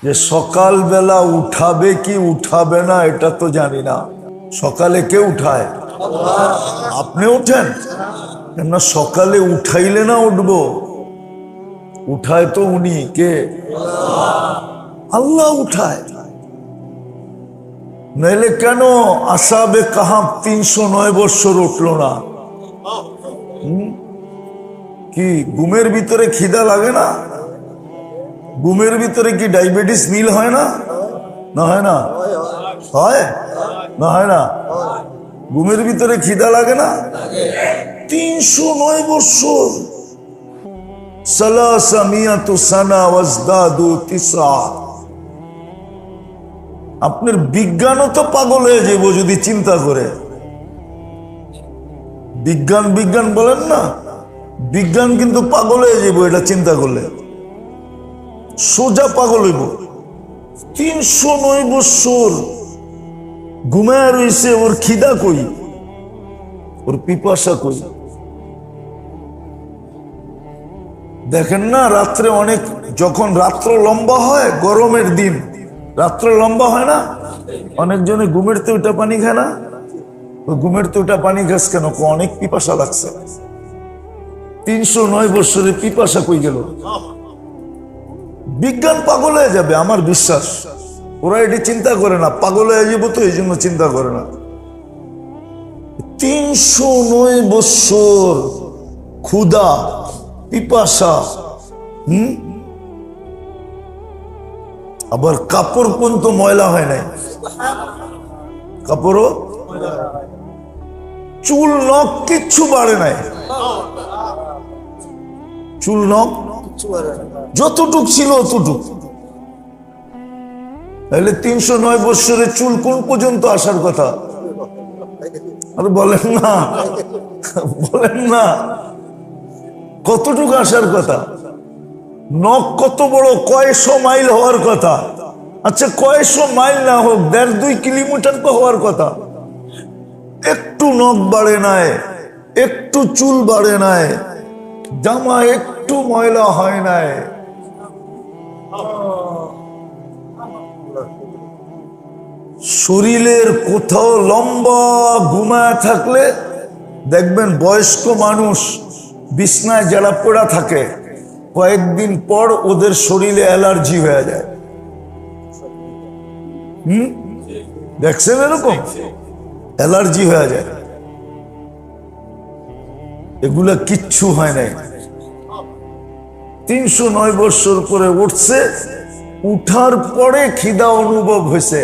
যে সকালবেলা উঠাবে কি উঠাবে না এটা তো জানি না। সকালে কে উঠায়? আপনি উঠেন না? সকালে উঠাইলে না উঠবো? উঠায় তো উনি কে? আল্লাহ উঠায়। নইলে কেন আসাবে কাহাব ৩০৯ বৎসর উঠলো না? কি ঘুমের ভিতরে খিদা লাগে না? ঘুমের ভিতরে কি ডায়াবেটিস নীল হয় না? না হয় না? হয় না? হয় না? ঘুমের ভিতরে খিদা লাগে না? ৩০৯ বৎসর সালাসামিয়াতু সানা ওয়াজদাদু তিসা। আপনার বিজ্ঞানও তো পাগল হয়ে যাব যদি চিন্তা করে। বিজ্ঞান বিজ্ঞান বলেন না, বিজ্ঞান কিন্তু পাগল হয়ে যাব এটা চিন্তা করলে, সোজা পাগল হইব। ৩০৯ বৎসর ঘুমায় রয়েছে, ওর খিদা কই, ওর পিপাসা কই? দেখেন না রাত্রে অনেক, যখন রাত্র লম্বা হয়, গরমের দিন রাত্র লম্বা হয় না, অনেকজনে ঘুমের তো ওটা পানি খায় না? ঘুমের তো ওটা পানি খাস কেন? অনেক পিপাসা লাগছে। ৩০৯ বৎসরের পিপাসা কই গেল? বিজ্ঞান পাগল হয়ে যাবে আমার বিশ্বাস। ওরা এটি চিন্তা করে না, পাগল হয়ে যাবো তো এই জন্য চিন্তা করে না। ৩০৯ বৎসর ক্ষুধা পিপাসা, আবার কাপড় পর্যন্ত ময়লা হয় নাই, কাপড়ও, চুল নখ কিচ্ছু বাড়ে নাই, চুল নখ যতটুক ছিল অতটুক। তাহলে ৩০৯ বৎসরের চুল কোন পর্যন্ত আসার কথা? আর বলেন না, বলেন না, কতটুকু আসার কথা? নখ কত বড়? কয়শো মাইল হওয়ার কথা। আচ্ছা কয়শো মাইল না হোক, ১.৫-২ কিলোমিটার তো হওয়ার কথা। একটু নখ বাড়ে নাই, একটু চুল বাড়ে নাই, জামা একটু ময়লা হয় নাই। শরীরের কোথাও লম্বা ঘুমায় থাকলে দেখবেন বয়স্ক মানুষ বিছনায় যারা পড়া থাকে, কয়েকদিন পর ওদের শরীরে অ্যালার্জি হয়ে যায়। দেখছেন এরকম? অ্যালার্জি হয়ে যায়। এগুলা কিচ্ছু হয় নাই। ৩০৯ বৎসর পরে উঠছে, উঠার পরে খিদা অনুভব হয়েছে,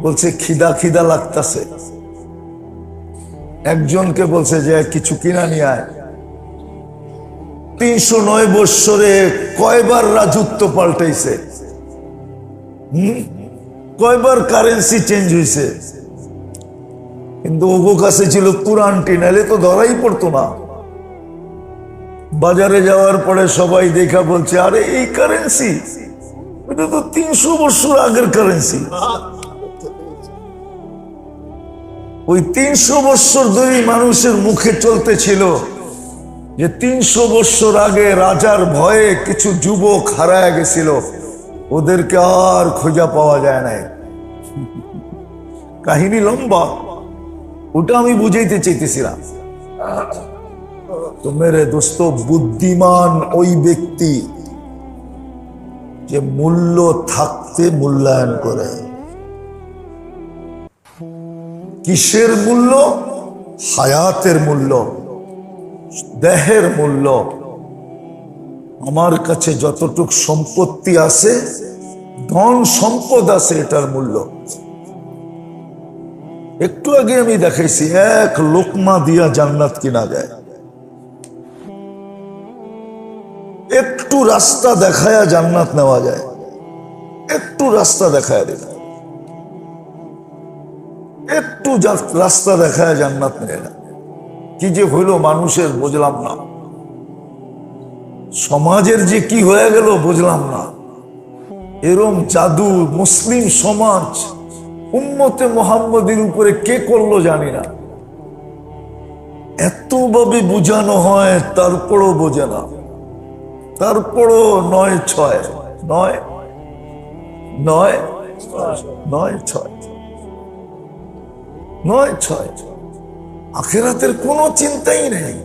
বলছে খিদা খিদা লাগতেছে। একজনকে বলছে যে কিছু কিনা নিয়ে আয়। ৩০৯ বৎসরে কয়বার রাজত্ব পাল্টাইছে, কয়বার কারেন্সি চেঞ্জ হয়েছে, কিন্তু ওগো কাছে ছিল পুরানটি, নাহলে তো ধরাই পড়তো না। বাজারে যাওয়ার পরে সবাই দেখা বলছে আরে এই কারেন্সি, এটা তো ৩০০ বৎসর আগের কারেন্সি। ওই ৩০০ বৎসর ধরে মানুষের মুখে চলতে ছিল যে ৩০০ বৎসর আগে রাজার ভয়ে কিছু যুবক হারায় গেছিল, ওদেরকে আর খোঁজা পাওয়া যায় নাই। কাহিনী লম্বা, ওটা আমি বুঝাইতে চাইতেছিলাম। তো মেরে দোস্ত, বুদ্ধিমান ওই ব্যক্তি যে মূল্য থাকতে মূল্যায়ন করে। কিসের মূল্য? হায়াতের মূল্য, দেহের মূল্য। আমার কাছে যতটুক সম্পত্তি আছে, ধন সম্পদ আছে, এটার মূল্য। একটু আগে আমি দেখাইছি, এক লোকমা দিয়া জান্নাত কিনা যায়। একটু রাস্তা দেখায়া জান্নাত নেওয়া যায়, একটু রাস্তা দেখায়া দিল, একটু রাস্তা দেখায় জান্নাত নেয় না। কি যে হইল মানুষের বুঝলাম না, সমাজের যে কি হয়ে গেল বুঝলাম না। এরম জাদু মুসলিম সমাজ উম্মতে মুহাম্মদের উপরে কে করলো জানি না। এতভাবে বুঝানো হয় তারপরও বোঝে না। তারপরও 9-6 9 9 9-6 9-6 আখিরাতের কোনো চিন্তাই নেই,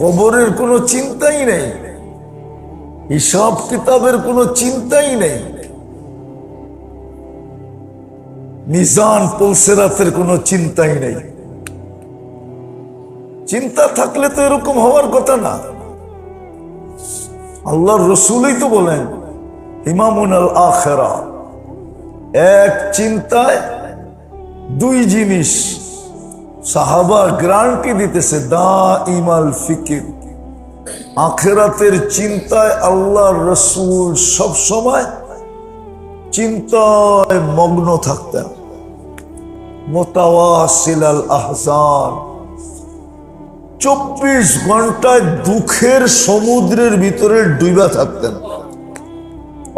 কবরের কোনো চিন্তাই নেই, হিসাব কিতাবের কোনো চিন্তাই নেই, মিজান পুলসিরাতের কোনো চিন্তাই নেই। চিন্তা থাকলে তো এরকম হওয়ার কথা না। আল্লাহর রসূলই তো বলেন ইমামুন আল আখিরা, এক চিন্তায় দুই জিনিস। সাহাবা গ্যারান্টি দিতেছে দাইমাল ফিকির, আখিরাতের চিন্তায় আল্লাহর রসূল সব সময় চিন্তায় মগ্ন থাকতেন। মুতাওয়াসিল আল আহজান, 24 ঘন্টায় দুঃখের সমুদ্রের ভিতরে ডুবা থাকতেন,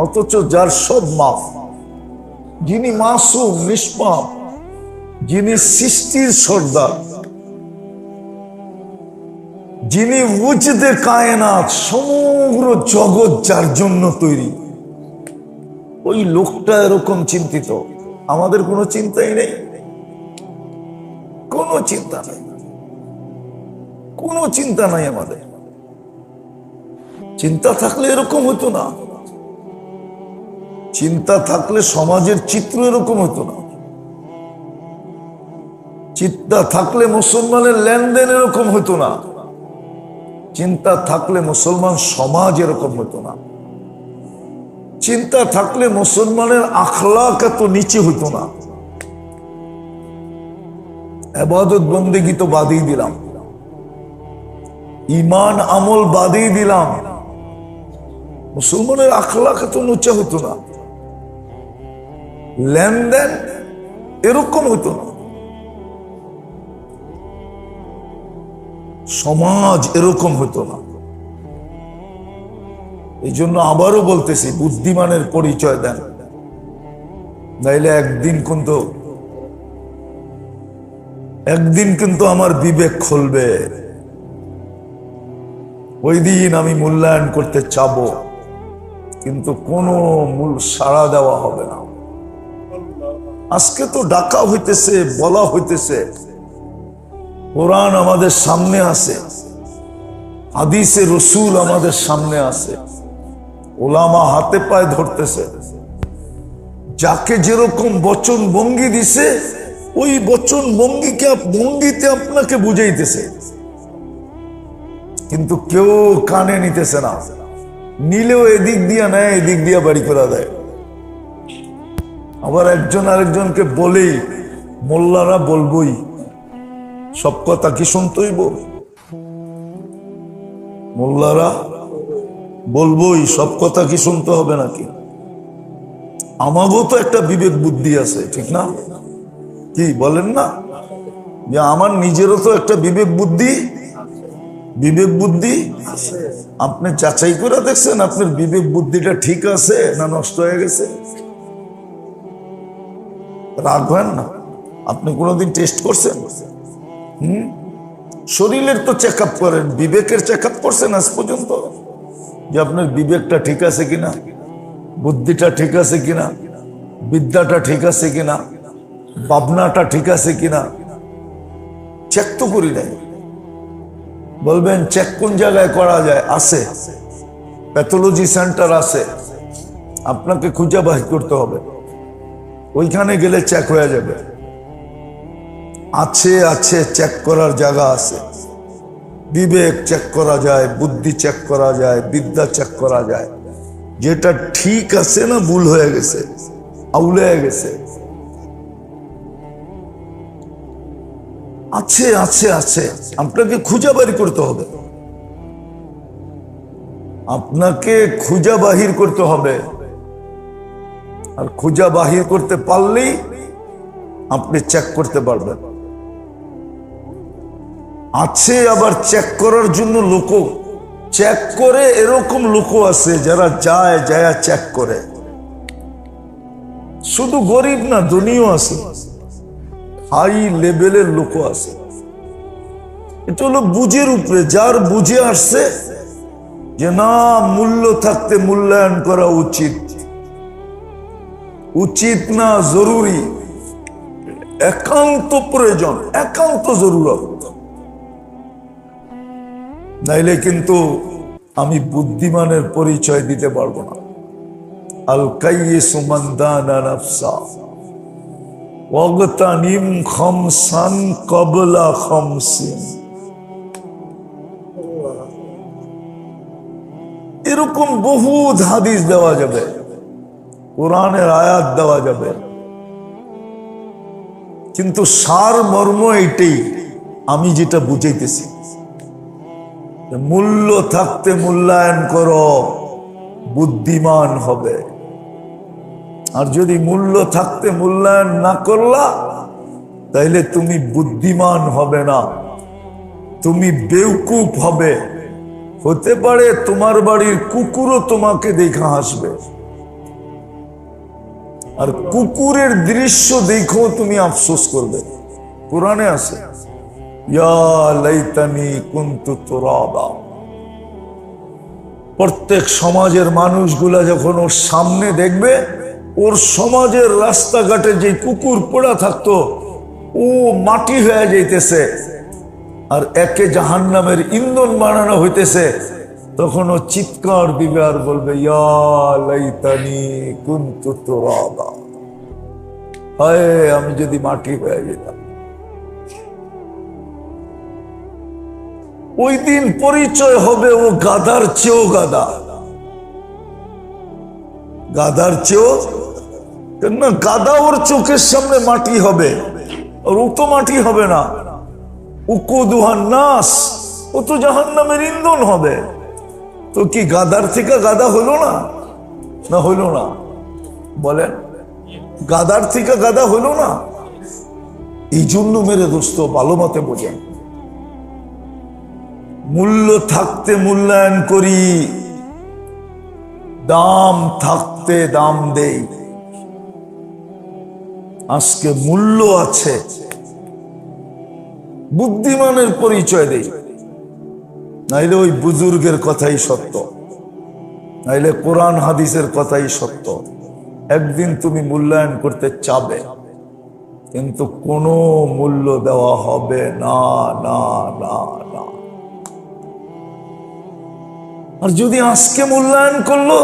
অথচ যার সব মাফ, যিনি মাসুম নিষ্পাপ, যিনি সৃষ্টির সর্দার, যিনি উজদে কায়নাত, সমগ্র জগৎ যার জন্য তৈরি, ওই লোকটা এরকম চিন্তিত। আমাদের কোনো চিন্তাই নেই, কোনো চিন্তা নেই, কোনো চিন্তা নাই আমাদের। চিন্তা থাকলে এরকম হতো না, চিন্তা থাকলে সমাজের চিত্র এরকম হতো না, চিন্তা থাকলে মুসলমানের লেনদেন এরকম হতো না, চিন্তা থাকলে মুসলমান সমাজ এরকম হতো না, চিন্তা থাকলে মুসলমানের আখলাক এত নিচে হতো না। ইবাদত বন্দেগী তো বাদই দিলাম, ইমান আমল বাদই দিলাম, মুসলমানের আখলাক এত নিচে হতো না, লেনদেন এরকম হতো না, সমাজ এরকম হতো না। এই জন্য আবারও বলতেছি, বুদ্ধিমানের পরিচয় দেন, নাইলে একদিন কিন্তু আমার বিবেক খুলবে, ওই দিন আমি মূল্যায়ন করতে চাবো, কিন্তু কোনো মূল সাড়া দেওয়া হবে না। আজকে তো ডাকা হইতেছে, বলা হইতেছে, কোরআন আমাদের সামনে আছে, হাদিসে রসূল আমাদের সামনে আছে, ওলামা হাতে পায়ে ধরতেছে, যাকে যেরকম বচন ভঙ্গি দিছে ওই বচন ভঙ্গিতে আপনাকে বুঝাইতেছে, কিন্তু কেউ কানে নিতেছে না, নিলেও এদিক দিয়া নেয়, এদিক দিয়া বাড়ি করে দেয়। আবার একজন আরেকজনকে বলেই, মোল্লারা বলবই, সব কথা কি শুনতেই বল, মোল্লারা বলবই, সব কথা কি শুনতে হবে নাকি? আমারও তো একটা বিবেক বুদ্ধি আছে, ঠিক না? কি বলেন না? যে আমার নিজেরও তো একটা বিবেক বুদ্ধি আপনি যাচাই করে দেখছেন আপনার বিবেক বুদ্ধিটা ঠিক আছে না নষ্ট হয়ে গেছে? রাখবেন না, আপনি কোনোদিন টেস্ট করছেন? শরীরের তো চেক আপ করেন, বিবেকের চেক আপ করছেন আজ পর্যন্ত? যে আপনার বিবেকটা ঠিক আছে কিনা, বুদ্ধিটা ঠিক আছে কিনা, বিদ্যাটা ঠিক আছে কিনা, ভাবনাটা ঠিক আছে কিনা, চেক তো করি নাই। বলবেন চেক কোন জায়গায় করা যায়? আছে, প্যাথোলজি সেন্টার আছে, আপনাকে খুঁজে বাহির করতে হবে, ওইখানে গেলে চেক হয়ে যাবে। আছে চেক করার জায়গা আছে, বিবেক চেক করা যায়, বুদ্ধি চেক করা যায়, বিদ্যা চেক করা যায়, যেটা ঠিক আছে না ভুল হয়ে গেছে, আউলে হয়ে গেছে। আছে আপনাকে খুঁজে বাহির করতে হবে, আপনাকে খুঁজে বাহির করতে হবে। আর খুঁজে বাহির করতে পারলেই আপনি চেক করতে পারবেন। আছে আবার চেক করার জন্য লোক চেক করে, এরকম লোক আছে যারা যায় চেক করে। শুধু গরিব না, ধনীও আছে, হাই লেভেলের লোক আছে। এটা হলো বুঝের উপরে, যার বুঝে আসছে যে না, মূল্য থাকতে মূল্যায়ন করা উচিত, উচিত না, জরুরি, একান্ত প্রয়োজন, একান্ত জরুরত। নাইলে কিন্তু আমি বুদ্ধিমানের পরিচয় দিতে পারবো না। আল কাইয়িসু মান দানা নাফসা ওয়াগতানিম খামসান ক্বাবলা খামসিন। এরকম বহুত হাদিস দেওয়া যাবে, কোরআনের আয়াত দেওয়া যাবে, কিন্তু সার মর্ম এইটাই আমি যেটা বুঝাইতেছি। মূল্য থাকতে মূল্যায়ন করো, বুদ্ধিমান হবে। আর যদি মূল্য থাকতে মূল্যায়ন না করলা, তাইলে তুমি বুদ্ধিমান হবে না, তুমি বেউকুফ হবে। হতে পারে তোমার বাড়ির কুকুরও তোমাকে দেখা হাসবে, আর কুকুরের দৃশ্য দেখো তুমি আফসোস করবে। কোরআনে আছে, ইয়া লাইতানি কুনতু তুরাবা। প্রত্যেক সমাজের মানুষগুলা যখন ওর সামনে দেখবে, ওর সমাজের রাস্তাঘাটে যে কুকুর পড়া থাকতো ও মাটি হয়ে যাইতেছে, আর একে জাহান্নামের ইন্ধন বানানো হইতেছে, তখন ও চিৎকার দিবে আর বলবে, ইয়া লাইতানি কুনতু তুরাবা, হায় আমি যদি মাটি হয়ে যেতাম। ওই দিন পরিচয় হবে ও গাধার চেয়েও গাধা, গাধার চেয়েও, না গাধা ওর চোখের সামনে মাটি হবে, আর ও তো মাটি হবে না, উকুদুহান নাস, ও তো জাহান্নামের ইন্ধন হবে। তো কি গাধার থেকে গাধা হলো না? না হইল না? বলেন, গাধার থেকে গাধা হইল না? এই জন্য মেরে দোস্ত ভালো মতে বোঝেন, মূল্য থাকতে মূল্যায়ন করি, দাম থাকতে দাম দেই। আজকে মূল্য আছে, বুদ্ধিমানের পরিচয় দেই, নাইলে ওই বুজুর্গের কথাই সত্য, নাইলে কোরআন হাদিসের কথাই সত্য। একদিন তুমি মূল্যায়ন করতে চাবে, কিন্তু কোনো মূল্য দেওয়া হবে না, না, না, না। আর যদি আজকে মূল্যায়ন করলো,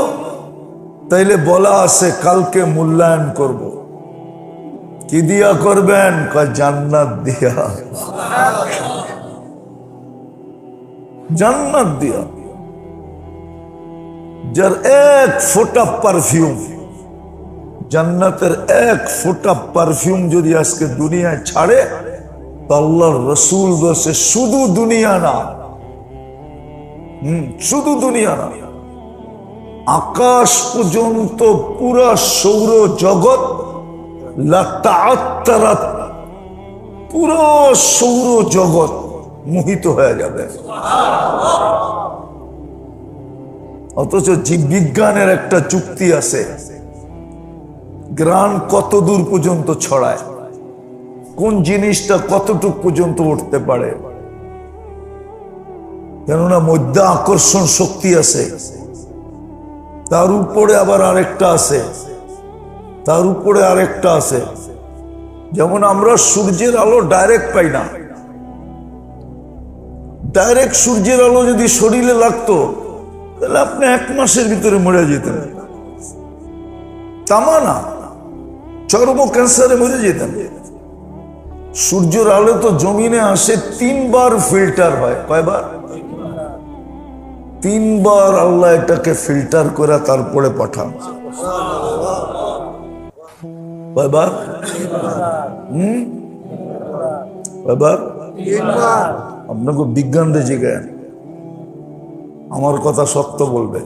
তাইলে বলা আছে কালকে মূল্যায়ন করব। কি দিয়া করবেন? জান্নাত দিয়া, জান্নাত দিয়া। যার এক ফোঁটা পারফিউম, জান্নাতের এক ফোঁটা পারফিউম যদি আজকে দুনিয়ায় ছাড়ে, তো আল্লাহর রসুল বলছে শুধু দুনিয়া না, শুধু দুনিয়া না, আকাশ পর্যন্ত পুরা সৌর জগৎ লাতাআত্তারাত, পুরো সৌর জগৎ মোহিত হয়ে যাবে। অথচ জীববিজ্ঞানের একটা যুক্তি আছে, গ্রান কত দূর পর্যন্ত ছড়ায়, কোন জিনিসটা কতটুক পর্যন্ত উঠতে পারে। কেননা মধ্যে আকর্ষণ শক্তি আছে, তার উপরে আবার আরেকটা আছে, তার উপরে আরেকটা আছে। যেমন আমরা সূর্যের আলো ডাইরেক্ট পাই না, ডাইরেক্ট সূর্যের আলো যদি শরীরে লাগতো, তাহলে আপনি 1 মাসের ভিতরে মরে যেতেন। তামা না, চর্ম ক্যান্সারে মরে যেতেন। সূর্যের আলো তো জমিনে আসে 3 বার ফিল্টার হয়। কয়বার? 3 বার আল্লাহ এটাকে ফিল্টার করে তারপরে পাঠান। কয়বার? কয়বার? আপনাকে বিজ্ঞান দিয়ে জিজ্ঞাসা, আমার কথা সত্য বলবে,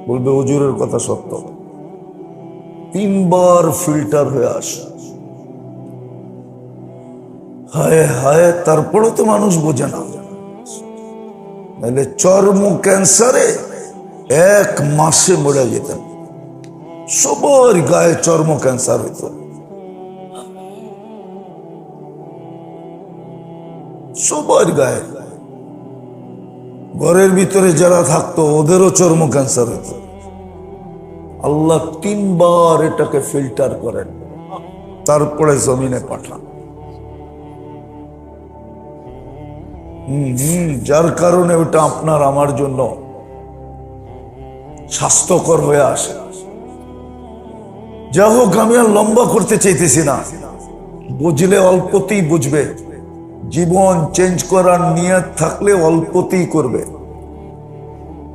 বলবে হুজুরের কথা সত্য। 3 বার ফিল্টার হয়ে আসে। হায় হায়, তারপরে তো মানুষ বোঝে না। নাহলে চর্ম ক্যান্সারে 1 মাসে মরে যেতেন। সবার গায়ে চর্ম ক্যান্সার হইত, সবার গায়ে। ঘরের ভিতরে যারা থাকতো ওদেরও চর্ম ক্যান্সার হতো। আল্লাহ 3 বার এটাকে ফিল্টার করেন, তারপরে জমিনে পাঠান। যার কারণে ওটা আপনার আমার জন্য স্বাস্থ্যকর হয়ে আসে। যা হোক, আমি আর লম্বা করতে চাইতেছি না। বুঝলে অল্পতেই বুঝবে। জীবন চেঞ্জ করার নিয়ত থাকলে অল্পতেই করবে,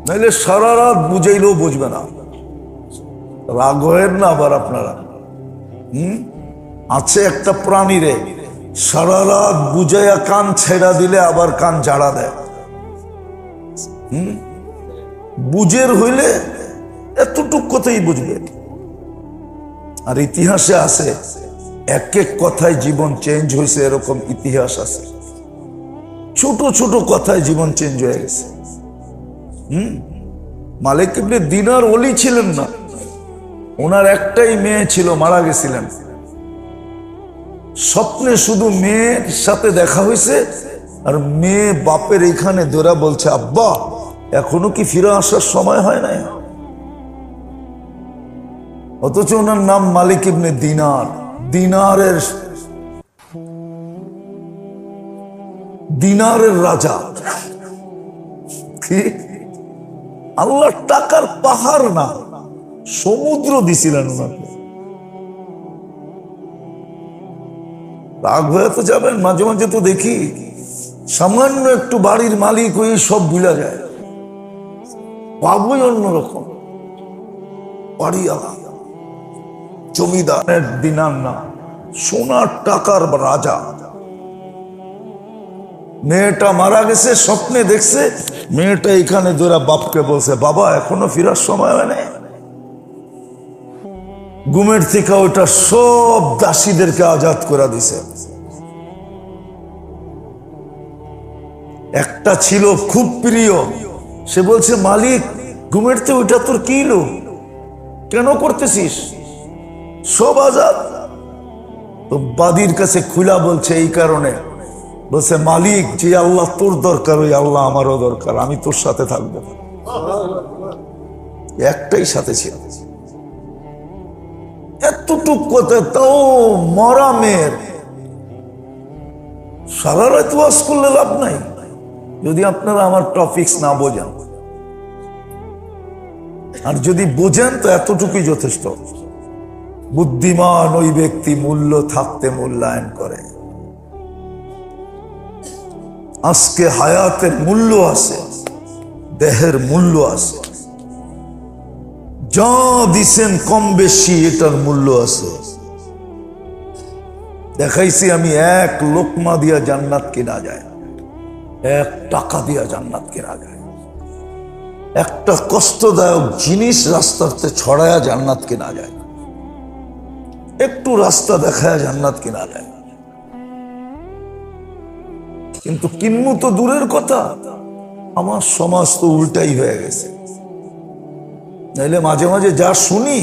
নাহলে সারা রাত বুঝাইলেও বুঝবে না। রাগ হয়েন না আবার আপনারা। আছে একটা প্রাণীরে সারা রাত বুঝাইয়া কান ছেড়া দিলে আবার কান জাড়া দেয়। বুঝের হইলে এতটুক কথাই বুঝবে। আর ইতিহাসে আছে এক এক কথায় জীবন চেঞ্জ হয়েছে, এরকম ইতিহাস আছে। ছোট ছোট কথায় জীবন চেঞ্জ হয়ে গেছে। মালিক ইবনে দিনার ওলি ছিলেন না, ওনার একটাই মেয়ে ছিল, মারা গেছিলেন। স্বপ্নে শুধু মেয়ের সাথে দেখা হয়েছে, আর মেয়ে বাপের এখানে দৌড়া বলছে, আব্বা এখনো কি ফিরে আসার সময় হয় নাই? অথচ ওনার নাম মালিক ইবনে দিনার। দিনারের রাজা। কি আল্লাহ টাকার পাহাড় না, সমুদ্র দিছিলেন ওনাকে। রাগ হয়ে তো যাবেন, মাঝে মাঝে তো দেখি সামান্য একটু বাড়ির মালিক হয়ে সব ভুলা যায়। ভাবই অন্যরকম। বাড়িওয়ালা, জমিদারের দিনার না, সোনার টাকার রাজা। মেয়েটা মারা গেছে, স্বপ্নে দেখছে মেয়েটা এখানে ধরে বাপকে বলছে, বাবা এখনো ফিরার সময় হয় নাই। ঘুমের থেকে ওটা সব দাসীদেরকে আজাদ করে দিছে। একটা ছিল খুব প্রিয়, সে বলছে, মালিক ঘুমের থেকে ওইটা তোর কি লো, কেন করতেছিস? সব আজাদ। তো বাদীর কাছে খুলা বলছে এই কারণে, বলছে মালিক যে আল্লাহ তোর দরকার ওই আল্লাহ আমারও দরকার, আমি তোর সাথে থাকবো। একটাই সাথে ছিল। এতটুক কথা, তাও মরা মেয়ের। সারা রাত ওয়াজ করলে লাভ নাই যদি আপনারা আমার টপিকস না বোঝেন। আর যদি বোঝেন তো এতটুকুই যথেষ্ট। বুদ্ধিমান ওই ব্যক্তি মূল্য থাকতে মূল্যায়ন করে। আজকে হায়াতের মূল্য আছে, দেহের মূল্য আছে। যা দিছেন কম বেশি এটার মূল্য আছে। দেখাইছি আমি, 1 লোকমা দিয়া জান্নাত কেনা যায়, 1 টাকা দিয়া জান্নাত কেনা যায়। একটা কষ্টদায়ক জিনিস রাস্তাতে ছড়ায়া জান্নাত কেনা যায়, একটু রাস্তা দেখায় জান্নাত কেনা যায়। কিন্তু কিন্নু তো দূরের কথা, আমার সমাজ তো উল্টাই হয়ে গেছে। নাইলে মাঝে মাঝে যা শুনি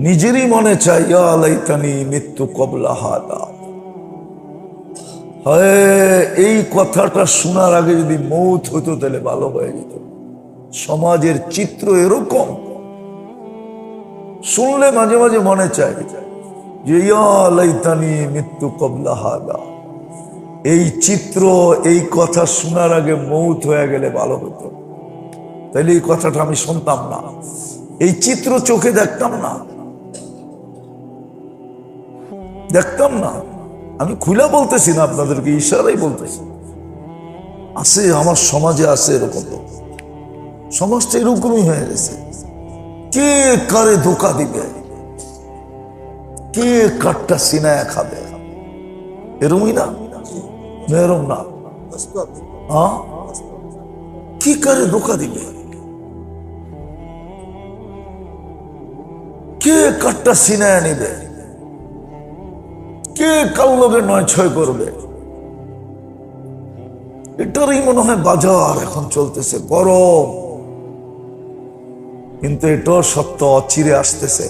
নিজেরই মনে চাই, ইয়া লাইতানি মৃত্যু কবলা হাদা। এই কথাটা শোনার আগে যদি মৌত হতো তাহলে ভালো হয়ে যেত। সমাজের চিত্র এরকম, শুনলে মাঝে মাঝে মনে চাই যে ইয়া লাইতানি মৃত্যু কবলা হাদা। এই চিত্র, এই কথা শোনার আগে মৌত হয়ে গেলে ভালো হতো, তাহলে এই কথাটা আমি শুনতাম না, এই চিত্র চোখে দেখতাম না। আমি খুলে বলতেছি না আপনাদেরকে, ইশারাই বলতেছি। আছে আমার সমাজে, আছে এরকম। সমাজটা এরকমই হয়ে গেছে। কে কারে ধোকা দিবে, কে কাঠটা সিনায় খাবে, এরমই না? এরম না? কি কারে ধোকা দিবে, কে কাঠটা সিনায় নিবে, কে কাল লোকে 9-6 করবে, এটারই মনে হয় বাজার এখন চলতেছে গরম। কিন্তু এটাও সত্য, অচিরে আসতেছে।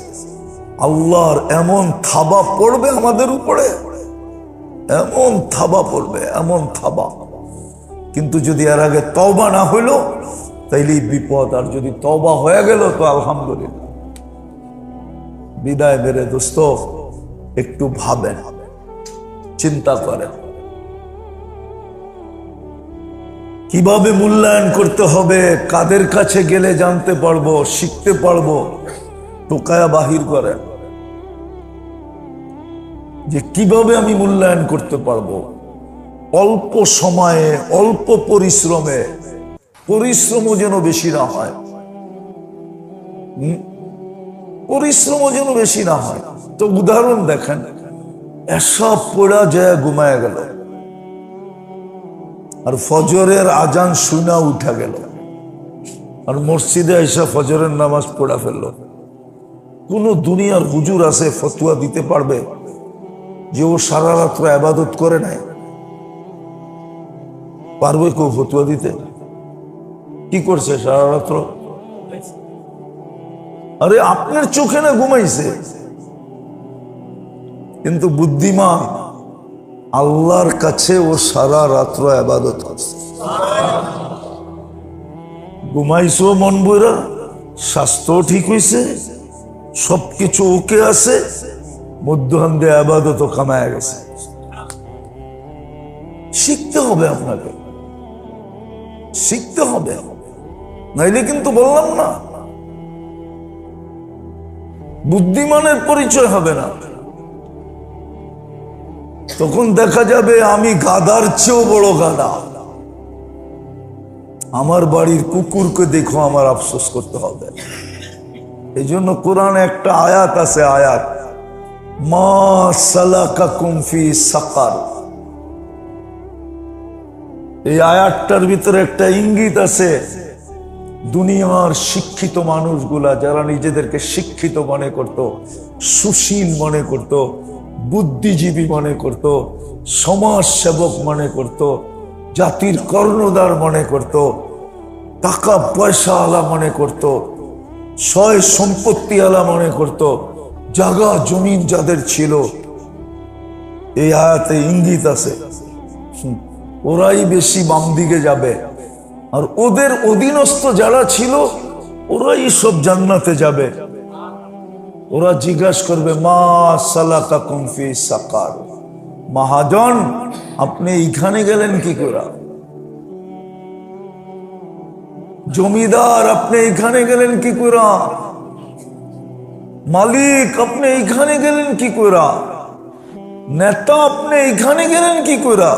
আল্লাহর এমন থাবা পড়বে আমাদের উপরে, এমন থাবা পড়বে, এমন থাবা। কিন্তু যদি এর আগে তওবা না হইল তাইলেই বিপদ, আর যদি তওবা হয়ে গেল তো আলহামদুলিল্লাহ। বিদায় মেরে দোস্ত, একটু ভাবেন, চিন্তা করেন কিভাবে মূল্যায়ন করতে হবে, কাদের কাছে গেলে জানতে পারবো, শিখতে পারবো। টোকায়া বাহির করেন যে কিভাবে আমি মূল্যায়ন করতে পারবো। অল্প সময়ে অল্প পরিশ্রমে, পরিশ্রমও যেন বেশি না হয়, পরিশ্রমও যেন বেশি না হয়। তো উদাহরণ দেখেন, এসব পড়া যায় ঘুমায় গেল, আর ফজরের আজান শুনা উঠা গেল, আর মসজিদে এসে ফজরের নামাজ পড়া ফেলল। কোন দুনিয়ার হুজুর আছে ফতুয়া দিতে পারবে যে ও সারা রাত্র ইবাদত করে নাই? পারবে কেউ ফতুয়া দিতে? কি করছে সারা রাত্র? আরে আপনার চোখে না ঘুমাইছে, কিন্তু বুদ্ধিমান আল্লাহর কাছে ও সারা রাত্র ইবাদত করছে। ঘুমাইছো মন বইরা, স্বাস্থ্য ঠিক হয়েছে, সবকিছু ওকে আছে, মধ্যখান দিয়ে ইবাদত কামায় গেছে। শিখতে হবে, আপনাকে শিখতে হবে, নাইলে কিন্তু বললাম না বুদ্ধিমানের পরিচয় হবে না। তখন দেখা যাবে আমি গাধার চেয়েও বড় গাধা। আমার বাড়ির কুকুরকে দেখো আমার আফসোস করতে হবে। এই জন্য কোরআনে একটা আয়াত আছে, আয়াত মা সালাকাকুম ফি সাকার। এই আয়াতটার ভিতরে একটা ইঙ্গিত আছে, দুনিয়ার শিক্ষিত মানুষগুলা যারা নিজেদেরকে শিক্ষিত মনে করত, সুশীল মনে করত, বুদ্ধিজীবী মনে করত, সমাজ সেবক মনে করত, জাতির কর্ণধার মনে করত, টাকা পয়সা আলা মনে করত, সয় সম্পত্তি আলা মনে করত, জায়গা জমিন যাদের ছিল, এই আয়াতে ইঙ্গিত আছে ওরাই বেশি বাম দিকে যাবে, আর ওদের অধীনস্থ যারা ছিল ওরাই সব জান্নাতে যাবে। ওরা জিজ্ঞাসা করবে মা সালাকাকুম ফি সাকার, মহাজন আপনি এখানে গেলেন কি করে? জমিদার আপনি এখানে গেলেন কি করে? মালিক আপনি এখানে গেলেন কি করে? নেতা আপনি এখানে গেলেন কি করে?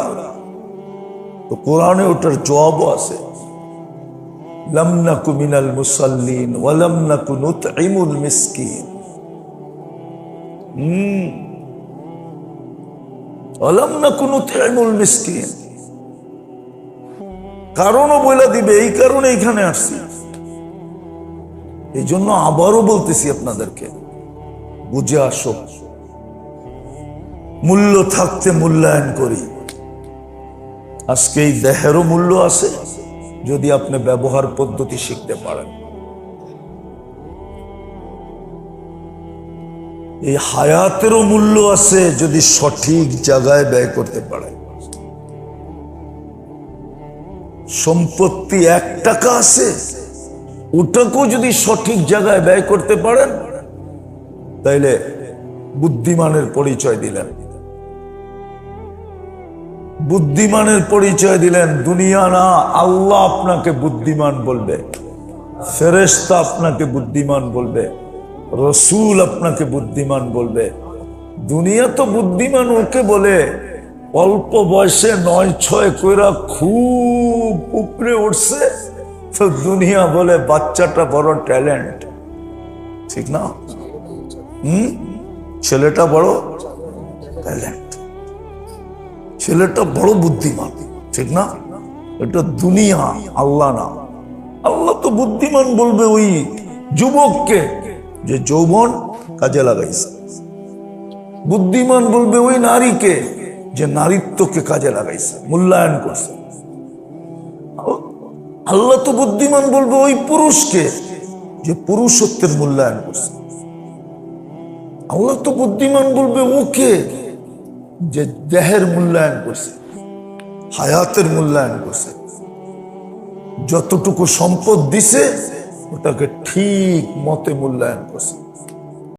তো কোরআনে ওটার জবাবও আছে, লাম নাকু মিনাল মুসাল্লিন ওয়া লাম নাকু নুতঈমুল মিসকিন। ওয়ালাম নাকু নুতঈমুল মিসকিন, কারণও বলে দিবে এই কারণে এখানে আসছি। এই জন্য আবারও বলতেছি আপনাদেরকে, বুঝে আসো, মূল্য থাকতে মূল্যায়ন করি। আজকে এই দেহেরও মূল্য আছে যদি আপনি ব্যবহার পদ্ধতি শিখতে পারেন। এই হায়াতেরও মূল্য আছে যদি সঠিক জায়গায় ব্যয় করতে পারেন। সম্পত্তি 1 টাকা আছে, ওটাকেও যদি সঠিক জায়গায় ব্যয় করতে পারেন তাইলে বুদ্ধিমানের পরিচয় দিলেন। বুদ্ধিমানের পরিচয় দিলেন। দুনিয়া না, আল্লাহ আপনাকে বুদ্ধিমান বলবে, ফেরেশতা আপনাকে বুদ্ধিমান বলবে, রসুল আপনাকে বুদ্ধিমান বলবে। দুনিয়া তো বুদ্ধিমান ওকে বলে অল্প বয়সে 9-6 কইরা খুব উপরে উঠছে, তো দুনিয়া বলে বাচ্চাটা বড় ট্যালেন্ট, ঠিক না? ছেলেটা বড় ট্যালেন্ট, ছেলেটা বড় বুদ্ধিমান, ঠিক না? এটা দুনিয়া, আল্লাহ না। আল্লাহ তো বুদ্ধিমান বলবে ওই যুবককে যে যৌবন কাজে লাগাইছে, বুদ্ধিমান বলবে ওই নারীকে যে নারীত্বকে কাজে লাগাইছে, মূল্যায়ন করছে। আল্লাহ তো বুদ্ধিমান বলবে ওই পুরুষকে যে পুরুষত্বের মূল্যায়ন করছে। আল্লাহ তো বুদ্ধিমান বলবে ওকে যে দেহের মূল্যায়ন করছে, হায়াতের মূল্যায়ন করছে। যতটুকু সম্পদ দিছে ওটাকে ঠিক মতে মূল্যায়ন করছে।